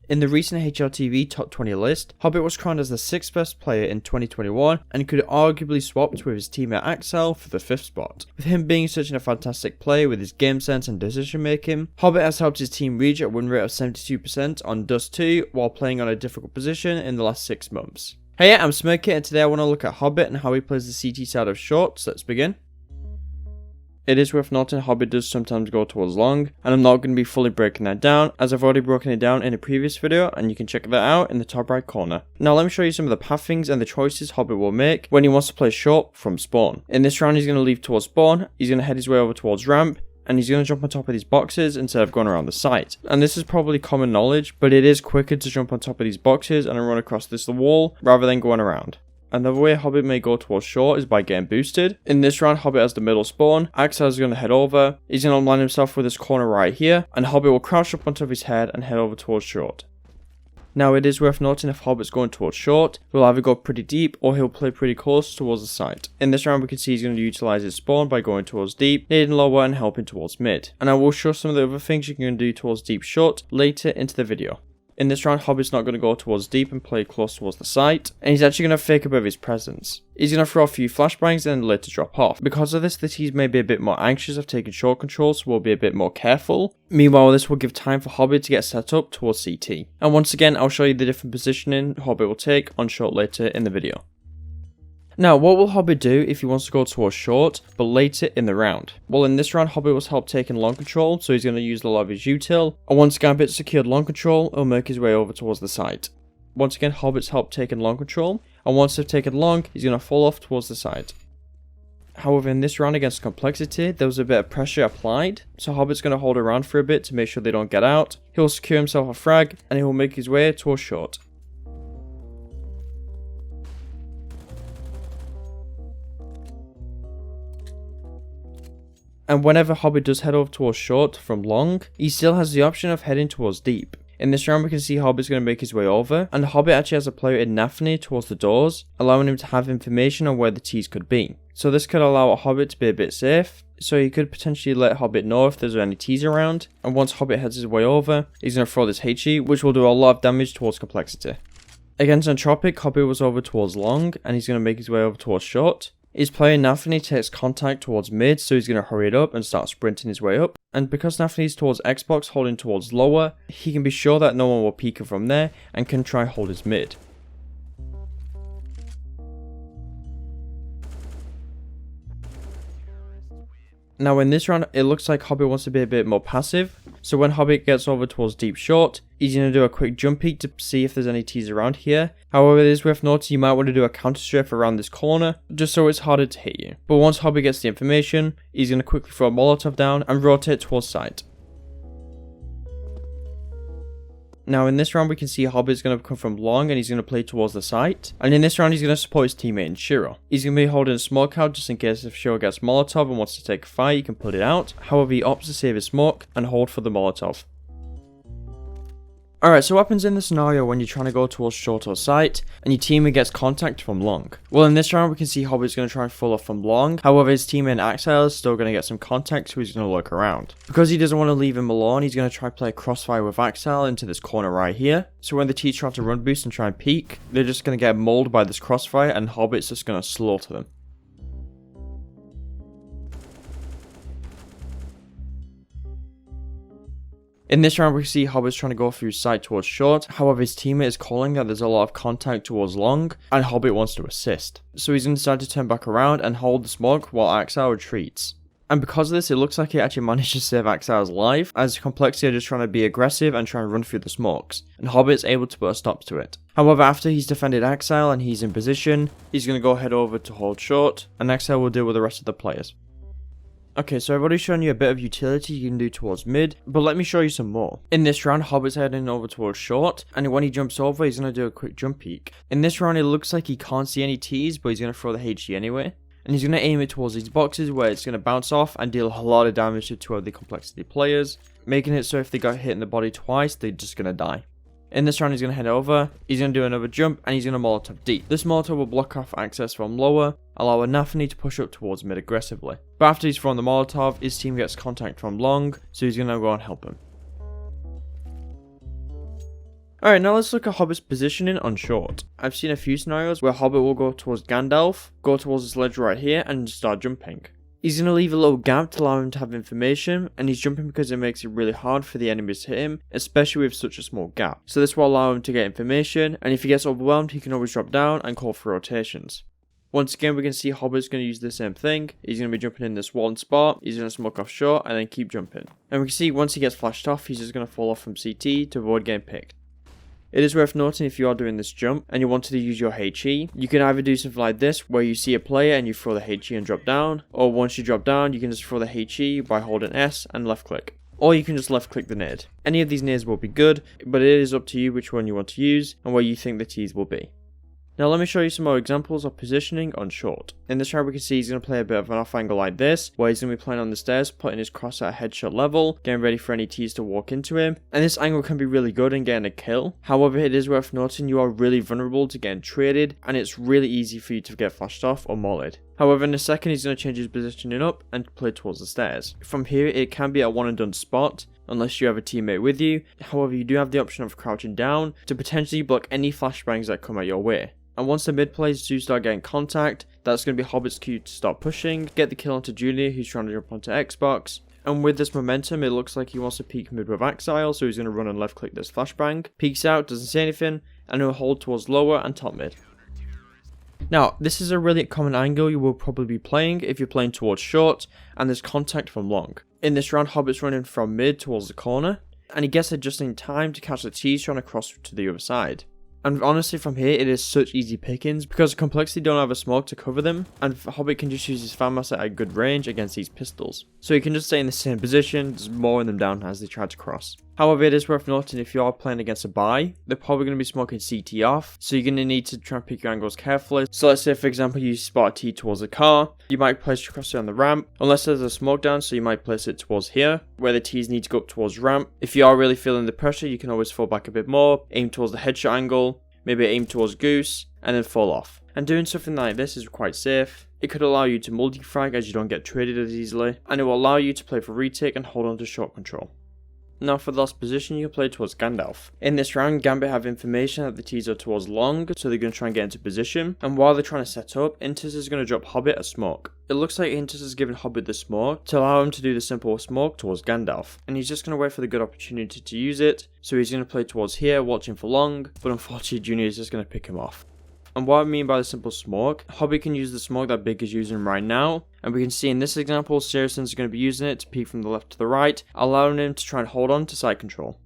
In the recent HLTV Top 20 list, Hobbit was crowned as the 6th best player in 2021 and could arguably swapped with his teammate Axel for the 5th spot. With him being such a fantastic player with his game sense and decision making, Hobbit has helped his team reach a win rate of 72% on Dust 2 while playing on a difficult position in the last 6 months. Hey, I'm Smirky and today I want to look at Hobbit and how he plays the CT side of short, so let's begin. It is worth noting Hobbit does sometimes go towards long, and I'm not going to be fully breaking that down as I've already broken it down in a previous video and you can check that out in the top right corner. Now let me show you some of the pathings and the choices Hobbit will make when he wants to play short from spawn. In this round he's going to leave towards spawn, he's going to head his way over towards ramp, and he's going to jump on top of these boxes instead of going around the site. And this is probably common knowledge, but it is quicker to jump on top of these boxes and run across this wall rather than going around. Another way Hobbit may go towards short is by getting boosted. In this round, Hobbit has the middle spawn, Axel is going to head over, he's going to align himself with this corner right here, and Hobbit will crouch up on top of his head and head over towards short. Now it is worth noting if Hobbit's going towards short, he'll either go pretty deep or he'll play pretty close towards the site. In this round we can see he's going to utilise his spawn by going towards deep, nading lower and helping towards mid. And I will show some of the other things you can do towards deep short later into the video. In this round, Hobbit's not going to go towards deep and play close towards the site, and he's actually going to fake a bit of his presence. He's going to throw a few flashbangs and then later drop off. Because of this, the teams may be a bit more anxious of taking short control, so we'll be a bit more careful. Meanwhile, this will give time for Hobbit to get set up towards CT. And once again, I'll show you the different positioning Hobbit will take on short later in the video. Now, what will Hobbit do if he wants to go towards short, but later in the round? Well, in this round, Hobbit was helped taking long control, so he's going to use a lot of his util, and once Gambit secured long control, he'll make his way over towards the site. Once again, Hobbit's helped taking long control, and once they've taken long, he's going to fall off towards the site. However, in this round against Complexity, there was a bit of pressure applied, so Hobbit's going to hold around for a bit to make sure they don't get out. He'll secure himself a frag, and he will make his way towards short. And whenever Hobbit does head over towards short from long, he still has the option of heading towards deep. In this round we can see Hobbit's going to make his way over, and Hobbit actually has a player in Nafany towards the doors, allowing him to have information on where the T's could be. So this could allow Hobbit to be a bit safe, so he could potentially let Hobbit know if there's any T's around, and once Hobbit heads his way over, he's going to throw this HE, which will do a lot of damage towards Complexity. Against Entropic, Hobbit was over towards long, and he's going to make his way over towards short. His player Nafany takes contact towards mid, so he's going to hurry it up and start sprinting his way up. And because Nafany is towards Xbox holding towards lower, he can be sure that no one will peek him from there and can try hold his mid. Now in this round, it looks like Hobbit wants to be a bit more passive, so when Hobbit gets over towards deep short, he's going to do a quick jump peek to see if there's any T's around here. However, it is worth noting you might want to do a counter strafe around this corner, just so it's harder to hit you. But once Hobbit gets the information, he's going to quickly throw a Molotov down and rotate towards site. Now in this round we can see Hobbit's going to come from long and he's going to play towards the site. And in this round he's going to support his teammate in Shiro. He's going to be holding a smoke out just in case if Shiro gets Molotov and wants to take a fight, he can put it out. However, he opts to save his smoke and hold for the Molotov. Alright, so what happens in the scenario when you're trying to go towards short or site and your teammate gets contact from long? Well, in this round we can see Hobbit's going to try and fall off from long, however his teammate Axel is still going to get some contact, so he's going to look around. Because he doesn't want to leave him alone, he's going to try to play a crossfire with Axel into this corner right here. So when the T's try to run boost and try and peek, they're just going to get mauled by this crossfire and Hobbit's just going to slaughter them. In this round we see Hobbit's trying to go through site towards short, however his teammate is calling that there's a lot of contact towards long, and Hobbit wants to assist. So he's going to decide to turn back around and hold the smoke while Axel retreats. And because of this, it looks like he actually managed to save Axel's life, as Complexity are just trying to be aggressive and try and run through the smokes, and Hobbit's able to put a stop to it. However, after he's defended Axel and he's in position, he's going to go head over to hold short, and Axel will deal with the rest of the players. Okay, so I've already shown you a bit of utility you can do towards mid, but let me show you some more. In this round, Hobbit's heading over towards short, and when he jumps over, he's going to do a quick jump peek. In this round, it looks like he can't see any T's, but he's going to throw the HG anyway. And he's going to aim it towards these boxes where it's going to bounce off and deal a lot of damage to two of the Complexity players, making it so if they got hit in the body twice, they're just going to die. In this round, he's going to head over, he's going to do another jump, and he's going to Molotov deep. This Molotov will block off access from lower, allow a Nafany to push up towards mid aggressively. But after he's thrown the Molotov, his team gets contact from long, so he's going to go and help him. Alright, now let's look at Hobbit's positioning on short. I've seen a few scenarios where Hobbit will go towards Gandalf, go towards this ledge right here, and start jumping. He's going to leave a little gap to allow him to have information, and he's jumping because it makes it really hard for the enemies to hit him, especially with such a small gap. So this will allow him to get information, and if he gets overwhelmed, he can always drop down and call for rotations. Once again, we can see Hobbit's going to use the same thing. He's going to be jumping in this one spot, he's going to smoke off short, and then keep jumping. And we can see once he gets flashed off, he's just going to fall off from CT to avoid getting picked. It is worth noting if you are doing this jump and you wanted to use your HE, you can either do something like this where you see a player and you throw the HE and drop down, or once you drop down you can just throw the HE by holding S and left click. Or you can just left click the nade. Any of these nades will be good, but it is up to you which one you want to use and where you think the T's will be. Now let me show you some more examples of positioning on short. In this round we can see he's going to play a bit of an off angle like this, where he's going to be playing on the stairs, putting his cross at headshot level, getting ready for any T's to walk into him, and this angle can be really good in getting a kill. However, it is worth noting you are really vulnerable to getting traded, and it's really easy for you to get flashed off or mollied. However, in a second he's going to change his positioning up and play towards the stairs. From here it can be a one and done spot, unless you have a teammate with you. However, you do have the option of crouching down to potentially block any flashbangs that come at your way. And once the mid players do start getting contact, that's going to be Hobbit's cue to start pushing, get the kill onto Junior who's trying to jump onto Xbox. And with this momentum, it looks like he wants to peek mid with Axile, so he's going to run and left click this flashbang. Peeks out, doesn't say anything, and he'll hold towards lower and top mid. Now, this is a really common angle you will probably be playing if you're playing towards short, and there's contact from long. In this round, Hobbit's running from mid towards the corner, and he gets there just in time to catch the T's trying to cross to the other side. And honestly from here it is such easy pickings because Complexity don't have a smoke to cover them, and Hobbit can just use his fan master at good range against these pistols. So he can just stay in the same position, just mowing them down as they try to cross. However, it is worth noting if you are playing against a buy, they're probably going to be smoking CT off, so you're going to need to try and pick your angles carefully. So let's say for example you spot a T towards a car, you might place your crosshair on the ramp, unless there's a smoke down, so you might place it towards here, where the T's need to go up towards ramp. If you are really feeling the pressure, you can always fall back a bit more, aim towards the headshot angle, maybe aim towards Goose, and then fall off. And doing something like this is quite safe. It could allow you to multi-frag as you don't get traded as easily, and it will allow you to play for retake and hold on to short control. Now for the last position, you can play towards Gandalf. In this round, Gambit have information that the T's are towards long, so they're going to try and get into position, and while they're trying to set up, Intus is going to drop Hobbit a smoke. It looks like Intus has given Hobbit the smoke to allow him to do the simple smoke towards Gandalf, and he's just going to wait for the good opportunity to use it, so he's going to play towards here, watching for long, but unfortunately Junior is just going to pick him off. And what I mean by the simple smoke, Hobbit can use the smoke that Big is using right now, and we can see in this example, Saracen's going to be using it to peek from the left to the right, allowing him to try and hold on to side control.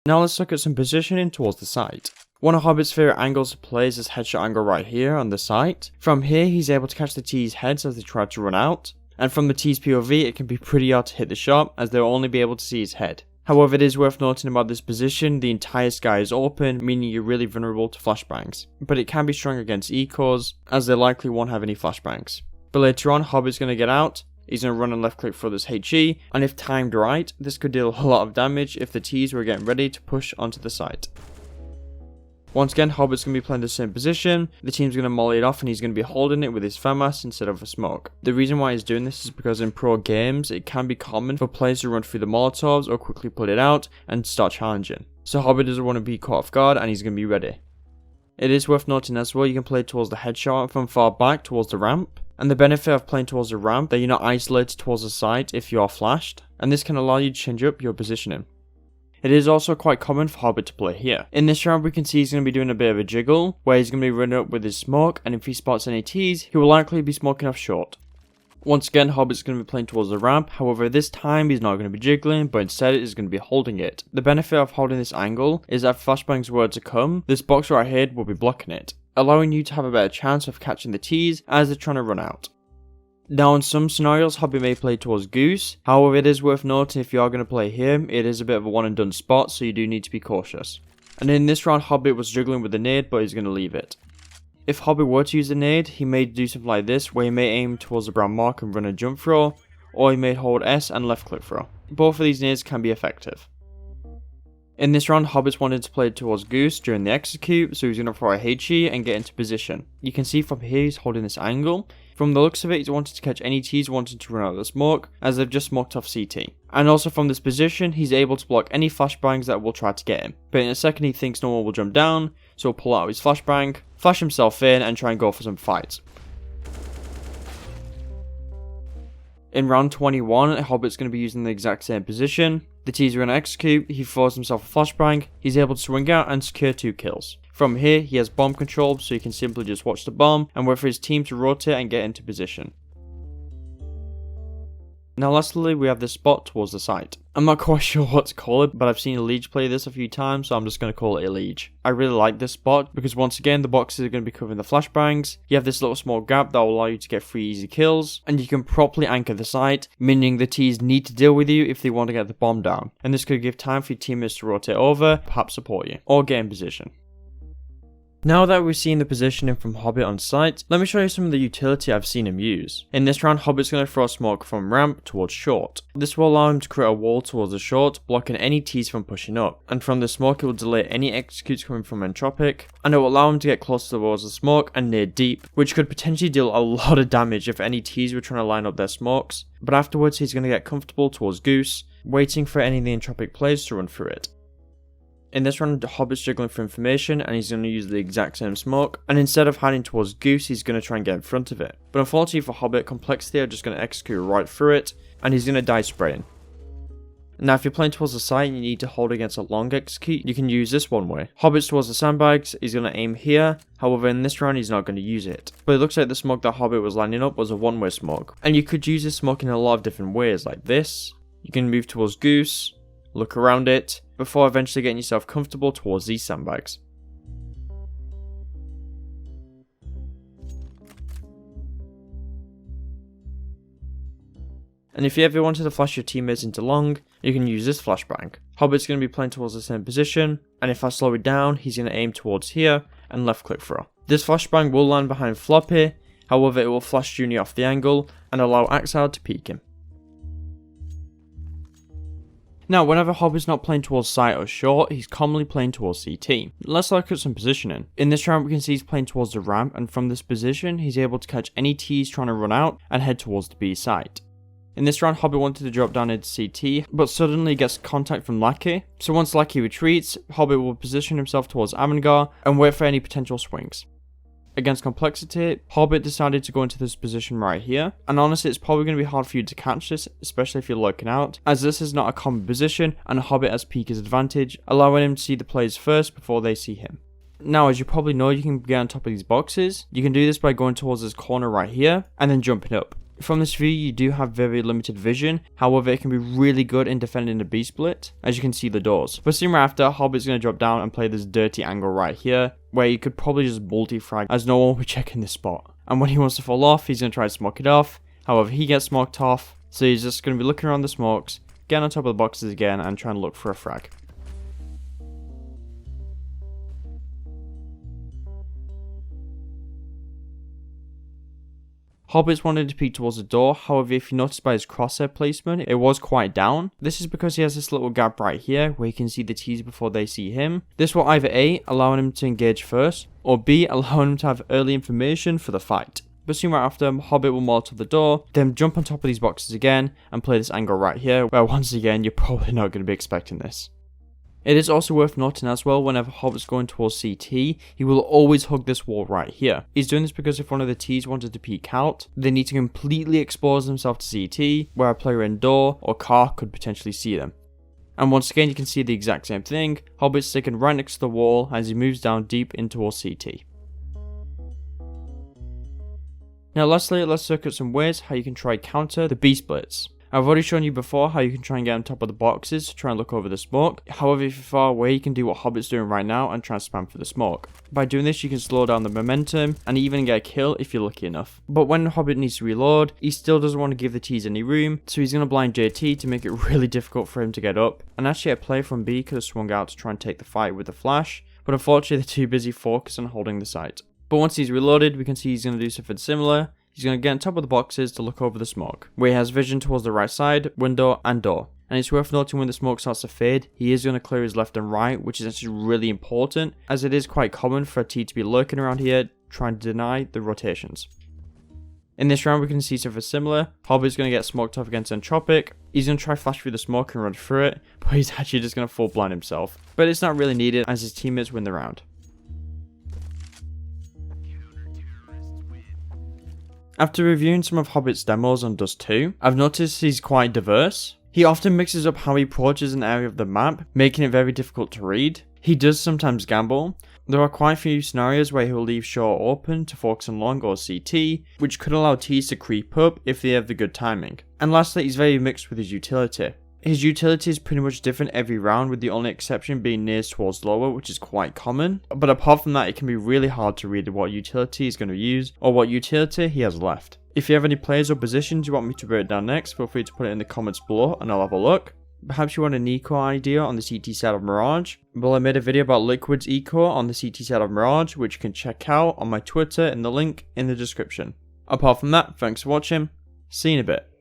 Now let's look at some positioning towards the site. One of Hobbit's favourite angles to play is this headshot angle right here on the site. From here, he's able to catch the T's heads as they try to run out. And from the T's POV, it can be pretty hard to hit the shot as they'll only be able to see his head. However, it is worth noting about this position, the entire sky is open, meaning you're really vulnerable to flashbangs. But it can be strong against ecos, as they likely won't have any flashbangs. But later on, Hobbit's going to get out, he's going to run and left click for this HE, and if timed right, this could deal a lot of damage if the T's were getting ready to push onto the site. Once again, Hobbit's going to be playing the same position, the team's going to molly it off and he's going to be holding it with his FAMAS instead of a smoke. The reason why he's doing this is because in pro games, it can be common for players to run through the Molotovs or quickly put it out and start challenging. So Hobbit doesn't want to be caught off guard and he's going to be ready. It is worth noting as well, you can play towards the headshot from far back towards the ramp. And the benefit of playing towards the ramp, that you're not isolated towards the site if you are flashed, and this can allow you to change up your positioning. It is also quite common for Hobbit to play here. In this round we can see he's going to be doing a bit of a jiggle, where he's going to be running up with his smoke, and if he spots any T's, he will likely be smoking off short. Once again, Hobbit's going to be playing towards the ramp, however this time he's not going to be jiggling, but instead he's going to be holding it. The benefit of holding this angle is that if flashbangs were to come, this box right here will be blocking it, allowing you to have a better chance of catching the T's as they're trying to run out. Now in some scenarios, Hobbit may play towards Goose, however it is worth noting if you are going to play him, it is a bit of a one and done spot, so you do need to be cautious. And in this round, Hobbit was juggling with the nade, but he's going to leave it. If Hobbit were to use the nade, he may do something like this, where he may aim towards the brown mark and run a jump throw, or he may hold S and left click throw. Both of these nades can be effective. In this round, Hobbit wanted to play towards Goose during the execute, so he's going to throw a HE and get into position. You can see from here he's holding this angle, From the looks of it, he's wanted to catch any T's wanting to run out of the smoke, as they've just smoked off CT. And also from this position, he's able to block any flashbangs that will try to get him. But in a second he thinks no one will jump down, so he'll pull out his flashbang, flash himself in and try and go for some fights. In round 21, Hobbit's going to be using the exact same position. The T's are going to execute, he throws himself a flashbang, he's able to swing out and secure 2 kills. From here, he has bomb control, so he can simply just watch the bomb and wait for his team to rotate and get into position. Now lastly, we have this spot towards the site. I'm not quite sure what to call it, but I've seen a Liege play this a few times, so I'm just going to call it a Liege. I really like this spot, because once again, the boxes are going to be covering the flashbangs, you have this little small gap that will allow you to get 3 easy kills, and you can properly anchor the site, meaning the T's need to deal with you if they want to get the bomb down, and this could give time for your teammates to rotate over, perhaps support you, or get in position. Now that we've seen the positioning from Hobbit on site, let me show you some of the utility I've seen him use. In this round, Hobbit's going to throw smoke from ramp towards short. This will allow him to create a wall towards the short, blocking any T's from pushing up. And from the smoke, it will delay any executes coming from Entropic, and it will allow him to get close towards the smoke and near deep, which could potentially deal a lot of damage if any T's were trying to line up their smokes. But afterwards, he's going to get comfortable towards Goose, waiting for any of the Entropic players to run through it. In this round, Hobbit's juggling for information and he's going to use the exact same smoke, and instead of hiding towards Goose, he's going to try and get in front of it. But unfortunately for Hobbit, Complexity are just going to execute right through it, and he's going to die spraying. Now if you're playing towards the site and you need to hold against a long execute, you can use this one way. Hobbit's towards the sandbags, he's going to aim here, however in this round he's not going to use it. But it looks like the smoke that Hobbit was lining up was a one-way smoke, and you could use this smoke in a lot of different ways, like this. You can move towards Goose, look around it, before eventually getting yourself comfortable towards these sandbags. And if you ever wanted to flash your teammates into long, you can use this flashbang. Hobbit's going to be playing towards the same position, and if I slow it down, he's going to aim towards here and left click throw. This flashbang will land behind Floppy, however it will flash Junior off the angle and allow Axel to peek him. Now, whenever Hobbit's not playing towards site or short, he's commonly playing towards CT. Let's look at some positioning. In this round, we can see he's playing towards the ramp, and from this position, he's able to catch any T's trying to run out and head towards the B site. In this round, Hobbit wanted to drop down into CT, but suddenly gets contact from LAKEY. So once LAKEY retreats, Hobbit will position himself towards Avangar and wait for any potential swings. Against Complexity, Hobbit decided to go into this position right here, and honestly it's probably going to be hard for you to catch this, especially if you're lurking out, as this is not a common position and Hobbit has peek his advantage, allowing him to see the players first before they see him. Now as you probably know, you can get on top of these boxes. You can do this by going towards this corner right here and then jumping up. From this view you do have very limited vision, however it can be really good in defending the B-split, as you can see the doors. But soon after, Hobbit's going to drop down and play this dirty angle right here, where you could probably just multi-frag as no one will be checking this spot. And when he wants to fall off, he's going to try to smoke it off, however he gets smoked off, so he's just going to be looking around the smokes, getting on top of the boxes again and trying to look for a frag. Hobbit's wanted to peek towards the door, however if you notice by his crosshair placement, it was quite down. This is because he has this little gap right here where he can see the T's before they see him. This will either A, allowing him to engage first, or B, allowing him to have early information for the fight. But soon right after, Hobbit will molotov the door, then jump on top of these boxes again, and play this angle right here, where once again, you're probably not going to be expecting this. It is also worth noting as well, whenever Hobbit's going towards CT, he will always hug this wall right here. He's doing this because if one of the T's wanted to peek out, they need to completely expose themselves to CT, where a player in door or car could potentially see them. And once again you can see the exact same thing, Hobbit's sticking right next to the wall as he moves down deep in towards CT. Now lastly, let's look at some ways how you can try counter the B-splits. I've already shown you before how you can try and get on top of the boxes to try and look over the smoke. However, if you're far away, you can do what Hobbit's doing right now and try and spam for the smoke. By doing this, you can slow down the momentum and even get a kill if you're lucky enough. But when Hobbit needs to reload, he still doesn't want to give the T's any room, so he's going to blind JT to make it really difficult for him to get up. And actually, a player from B could have swung out to try and take the fight with the flash, but unfortunately they're too busy focusing on holding the site. But once he's reloaded, we can see he's going to do something similar. He's going to get on top of the boxes to look over the smoke, where he has vision towards the right side, window and door. And it's worth noting when the smoke starts to fade, he is going to clear his left and right, which is actually really important, as it is quite common for a T to be lurking around here, trying to deny the rotations. In this round we can see something similar. Hobbit's going to get smoked off against Entropic. He's going to try flash through the smoke and run through it, but he's actually just going to full blind himself. But it's not really needed as his teammates win the round. After reviewing some of Hobbit's demos on Dust 2, I've noticed he's quite diverse. He often mixes up how he approaches an area of the map, making it very difficult to read. He does sometimes gamble. There are quite a few scenarios where he will leave short open to focus on long or CT, which could allow Ts to creep up if they have the good timing. And lastly, he's very mixed with his utility. His utility is pretty much different every round, with the only exception being nears towards lower, which is quite common. But apart from that, it can be really hard to read what utility he's going to use or what utility he has left. If you have any players or positions you want me to break down next, feel free to put it in the comments below and I'll have a look. Perhaps you want an eco idea on the CT side of Mirage? Well, I made a video about Liquid's eco on the CT side of Mirage, which you can check out on my Twitter in the link in the description. Apart from that, thanks for watching, see you in a bit.